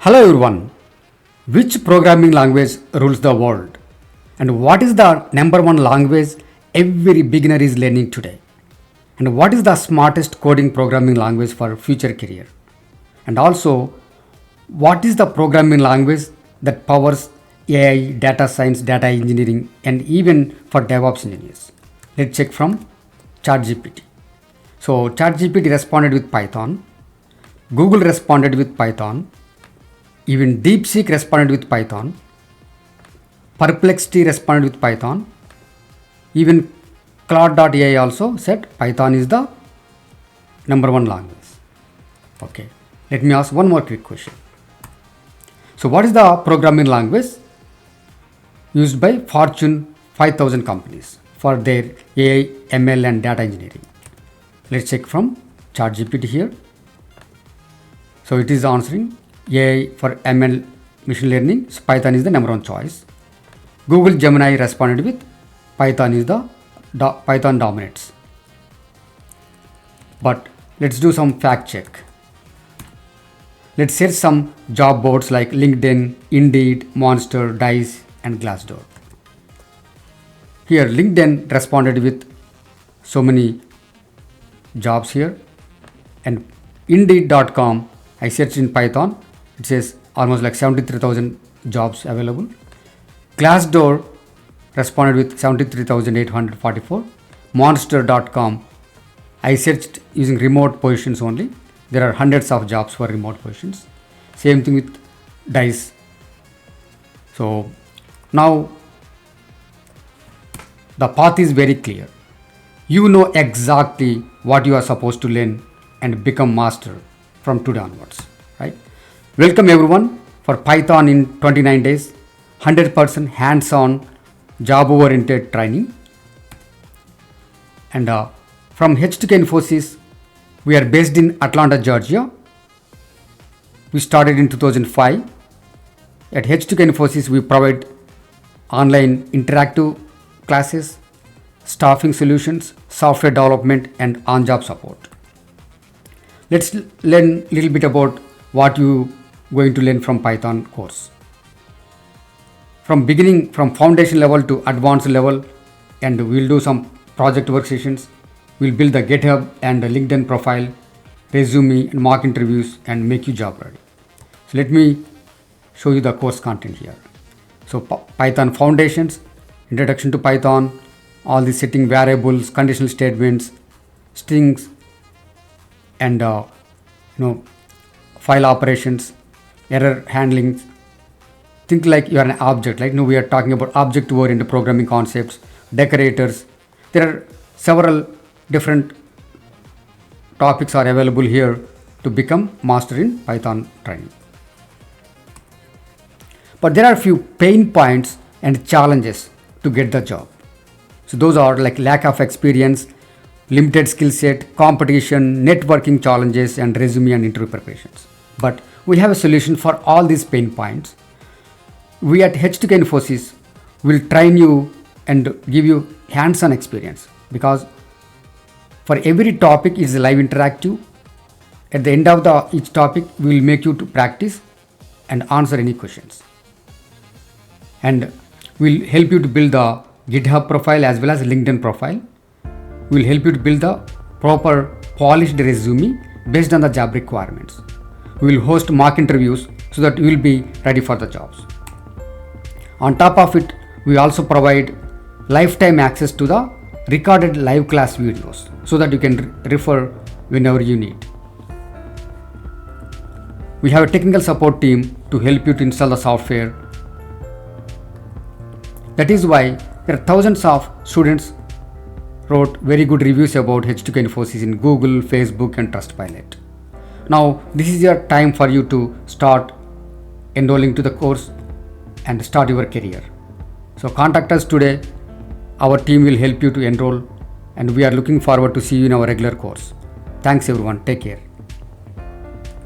Hello everyone. Which programming language rules the world? And what is the number one language every beginner is learning today? And what is the smartest coding programming language for future career? And also, what is the programming language that powers AI, data science, data engineering, and even for DevOps engineers? Let's check from ChatGPT. So ChatGPT responded with Python. Google responded with Python. Even DeepSeek responded with Python. Perplexity responded with Python. Even Cloud.ai also said Python is the number one language. Okay, let me ask one more quick question. So what is the programming language used by Fortune 5000 companies for their AI, ML and data engineering? Let's check from ChatGPT here. So it is answering AI for ML machine learning. So Python is the number one choice. Google Gemini responded with Python is the Python dominates. But let's do some fact check. Let's search some job boards like LinkedIn, Indeed, Monster, Dice and Glassdoor. Here LinkedIn responded with so many jobs here, and Indeed.com I searched in Python. It says almost like 73,000 jobs available. Glassdoor responded with 73,844. Monster.com I searched using remote positions only. There are hundreds of jobs for remote positions. Same thing with Dice. So now the path is very clear. You know exactly what you are supposed to learn and become master from today onwards, right? Welcome everyone for Python in 29 days, 100% hands-on job-oriented training. And from H2K Infosys, we are based in Atlanta, Georgia. We started in 2005. At H2K Infosys, we provide online interactive classes, staffing solutions, software development, and on-job support. Let's learn a little bit about what you going to learn from Python course. From beginning, from foundation level to advanced level, and we'll do some project work sessions. We'll build the GitHub and the LinkedIn profile, resume and mock interviews and make you job ready. So let me show you the course content here. So Python foundations, introduction to Python, all the setting variables, conditional statements, strings, and file operations, error handling. Think like you are an object. Like we are talking about object-oriented programming concepts, decorators. There are several different topics are available here to become master in Python training. But there are a few pain points and challenges to get the job. So those are like lack of experience, limited skill set, competition, networking challenges, and resume and interview preparations. But we have a solution for all these pain points. We at H2K Infosys will train you and give you hands-on experience, because for every topic is a live interactive. At the end of each topic, we will make you to practice and answer any questions. And we'll help you to build the GitHub profile as well as LinkedIn profile. We'll help you to build the proper polished resume based on the job requirements. We will host mock interviews so that you will be ready for the jobs. On top of it, we also provide lifetime access to the recorded live class videos so that you can refer whenever you need. We have a technical support team to help you to install the software. That is why there are thousands of students wrote very good reviews about H2K Infosys in Google, Facebook and Trustpilot. Now this is your time for you to start enrolling to the course and start your career. So contact us today. Our team will help you to enroll, and we are looking forward to see you in our regular course. Thanks everyone. Take care.